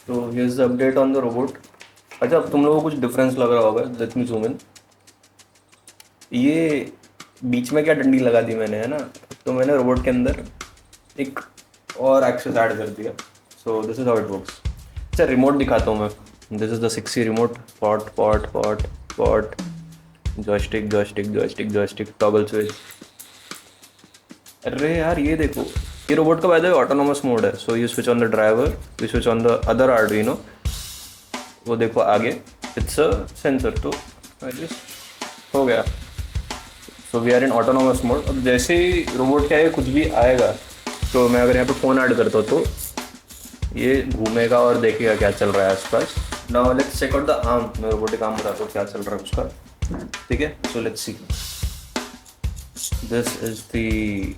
तो here is the update on the robot. अच्छा, अब तुम लोगों को कुछ डिफरेंस लग रहा होगा, लेट मी जूम इन। ये बीच में क्या डंडी लगा दी मैंने, है ना? तो मैंने रोबोट के अंदर एक और एक्सेस ऐड कर दिया। So this is how it works. अच्छा, रिमोट दिखाता हूँ मैं। This is the 6C remote. Pot pot pot pot, joystick joystick joystick joystick, toggle switch. अरे यार, ये देखो, ये रोबोट का by the way autonomous mode है। So you switch on the driver, you switch on the other Arduino. वो देखो आगे, इट्स अ सेंसर। तो जस्ट हो गया। So we are in autonomous mode. अब जैसे ही रोबोट के आगे कुछ भी आएगा, तो मैं अगर यहाँ पे फ़ोन ऐड करता हूँ तो ये घूमेगा और देखेगा क्या चल रहा है आसपास। Now let's check out the arm. मैं रोबोटिक आर्म बताता हूँ क्या चल रहा है उसका। ठीक है, so let's see. This is the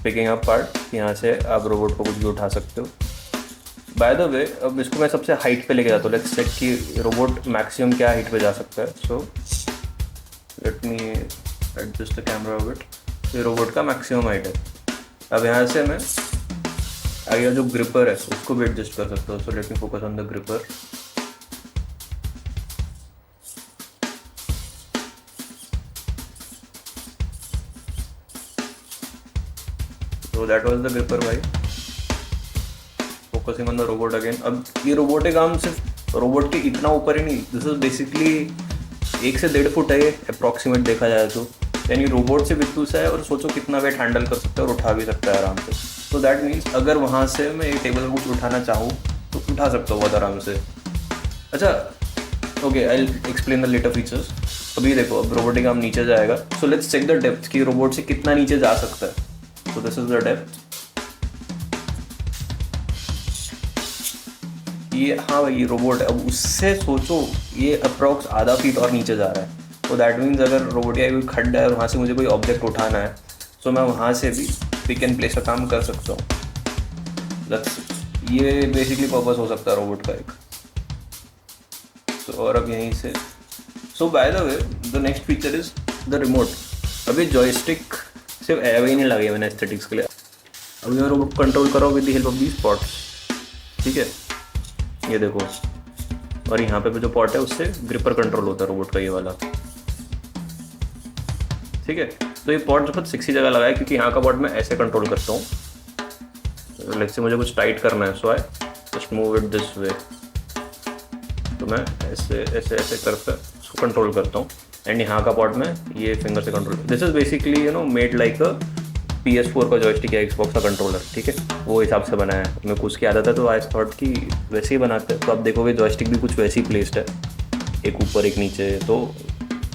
picking up part. यहाँ से आप रोबोट को कुछ भी उठा सकते हो। बाय द वे, अब इसको मैं सबसे हाइट पे लेके जाता हूँ। लेट्स चेक कि रोबोट मैक्सिमम क्या हाइट पे जा सकता है। So let me adjust the camera bit. ये रोबोट का मैक्सिमम हाइट है। अब यहाँ से मैं आगे जो ग्रिपर है उसको भी एडजस्ट कर सकता हूँ। So let me focus on the gripper. तो दैट वाज द ग्रिपर भाई। Focusing on the robot again. अब ये रोबोटिक आर्म सिर्फ रोबोट के इतना ऊपर ही नहीं, दिस इज बेसिकली 1 से 1.5 फुट है ये अप्रॉक्सीमेट देखा जाए तो। यानी रोबोट से बिल्कुल सा है, और सोचो कितना वेट हैंडल कर सकता है और उठा भी सकता है आराम से। तो दैट मीन्स अगर वहाँ से मैं एक टेबल का कुछ उठाना चाहूँ तो उठा सकता हूँ बहुत आराम से। अच्छा, okay, I explain the later features. अभी देखो, अब रोबोटिक आर्म नीचे जाएगा। So let's check the depth कि रोबोट से कितना नीचे जा सकता है। So this is the depth. ये, हाँ भाई, ये रोबोट है। अब उससे सोचो, ये अप्रॉक्स आधा फीट और नीचे जा रहा है। तो दैट मीन्स अगर रोबोट या कोई खड्डा है और वहाँ से मुझे कोई ऑब्जेक्ट उठाना है, तो मैं वहाँ से भी पिक एंड प्लेस का काम कर सकता हूँ। ये बेसिकली पर्पस हो सकता है रोबोट का एक। तो और अब यहीं से, so by the way, the next feature is the remote. अभी जॉयस्टिक सिर्फ एवे ही नहीं लगे मैंने एस्थेटिक्स के लिए। अभी मैं रोबोट कंट्रोल कर रहा हूँ with the help of these pots. ठीक है, ये देखो, और यहाँ पे भी जो पॉट है उससे ग्रिपर कंट्रोल होता है रोबोट का, ये वाला। ठीक है, तो ये पॉट बहुत सिक्सी जगह लगा है, क्योंकि यहाँ का पॉट मैं ऐसे कंट्रोल करता हूँ। लेट्स से मुझे कुछ टाइट करना है, so I just move it this way. तो मैं ऐसे ऐसे ऐसे करके उसको कंट्रोल करता हूँ। एंड यहाँ का पॉट में ये फिंगर से control. This is basically made like a PS4 का जॉयस्टिक या एक्सबॉक्स का कंट्रोलर। ठीक है, वो हिसाब से बनाया है। मेरे को उसकी आदत है, तो आई थॉट कि वैसे ही बनाते हैं। तो आप देखोगे जॉयस्टिक भी कुछ वैसे ही प्लेस्ड है, एक ऊपर एक नीचे। तो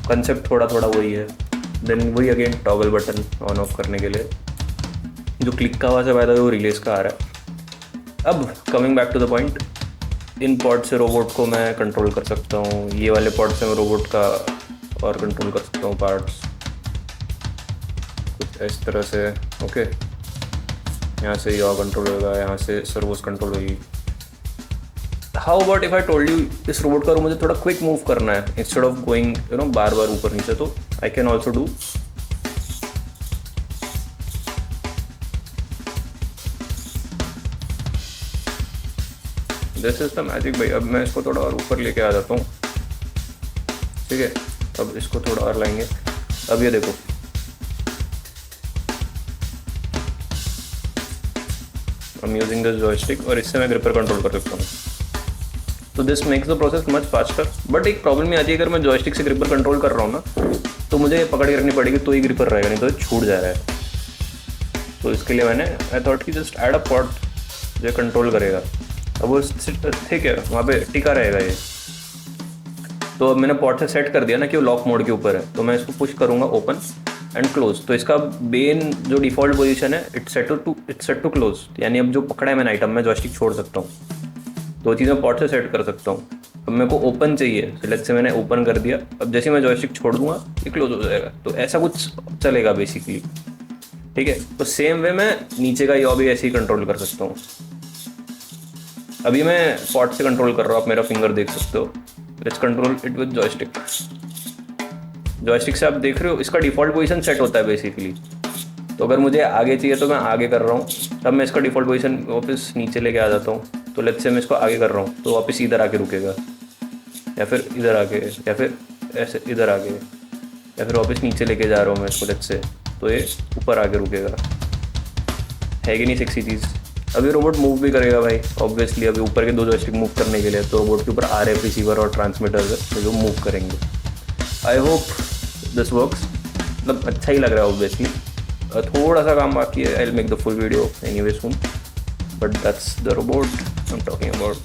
कंसेप्ट थोड़ा थोड़ा वही है। देन वही again toggle button on off करने के लिए। जो क्लिक का आवाज़ है बाय द वे वो रिलेज का आ रहा है। अब coming back to the point, इन पॉड से रोबोट को मैं कंट्रोल कर सकता हूँ। ये वाले पॉड से मैं रोबोट का और कंट्रोल कर सकता हूँ पार्ट्स कुछ इस तरह से। ओके, यहाँ से यॉ कंट्रोल होगा, यहाँ से सर्वोस कंट्रोल होगी। How about if I told you, इस रोबोट का मुझे थोड़ा क्विक मूव करना है इंस्टेड ऑफ गोइंग बार बार ऊपर नीचे, तो I can also do. This is the magic भाई। अब मैं इसको थोड़ा और ऊपर लेके आ जाता हूँ। ठीक है, अब इसको थोड़ा और लाएंगे। अब ये देखो, I am using this joystick, और इससे मैं ग्रिपर कंट्रोल कर सकता हूँ। तो this makes the process much faster. But एक प्रॉब्लम ये आती है, अगर मैं जॉयस्टिक से ग्रिपर कंट्रोल कर रहा हूँ ना, तो मुझे पकड़ के रखनी पड़ेगी, तो ही ग्रिपर रहेगा, नहीं तो छूट जा रहा है। तो इसके लिए मैंने आई थॉट कि जस्ट ऐड अ पॉट जो कंट्रोल करेगा। अब वो ठीक है, वहाँ पे टिका रहेगा ये। तो अब मैंने पॉट से सेट कर दिया ना कि वो लॉक मोड के ऊपर है। तो मैं इसको पुश करूँगा ओपन एंड क्लोज। तो इसका मेन जो डिफ़ॉल्ट पोजीशन है, इट्स सेट टू क्लोज। यानी अब जो पकड़ा है मैंने आइटम, मैं जॉयस्टिक छोड़ सकता हूँ। दो चीज़ें पॉट से सेट कर सकता हूँ। अब मेरे को ओपन चाहिए, तो लेट्स से मैंने ओपन कर दिया। अब जैसे मैं जॉयस्टिक छोड़ दूंगा, ये क्लोज हो जाएगा। तो ऐसा कुछ चलेगा बेसिकली। ठीक है, तो सेम वे मैं नीचे का यॉ भी ऐसे ही कंट्रोल कर सकता हूँ। अभी मैं पॉट से कंट्रोल कर रहा हूँ, आप मेरा फिंगर देख सकते हो। Let's control it with joystick. Joystick से आप देख रहे हो, इसका डिफ़ॉल्ट पोजीशन सेट होता है बेसिकली। तो अगर मुझे आगे चाहिए तो मैं आगे कर रहा हूँ, तब मैं इसका डिफ़ॉल्ट पोजीशन वापस नीचे लेके आ जाता हूँ। तो लेट्स से मैं इसको आगे कर रहा हूँ तो वापस इधर आके रुकेगा, या फिर इधर आके, या फिर ऐसे इधर आके, या फिर वापस नीचे लेके जा रहा हूँ मैं इसको लेट्स से, तो ये ऊपर आके रुकेगा। है कि नहीं सेक्सी चीज़। अभी रोबोट मूव भी करेगा भाई ऑब्वियसली। अभी ऊपर के 2 जॉयस्टिक मूव करने के लिए तो रोबोट के ऊपर RF रिसीवर और ट्रांसमीटर्स है जो मूव करेंगे। आई होप दिस वर्क्स, मतलब अच्छा ही लग रहा है ऑब्वियसली। थोड़ा सा काम बाकी है, I will make the full video anyway soon, but that's the robot I am talking about.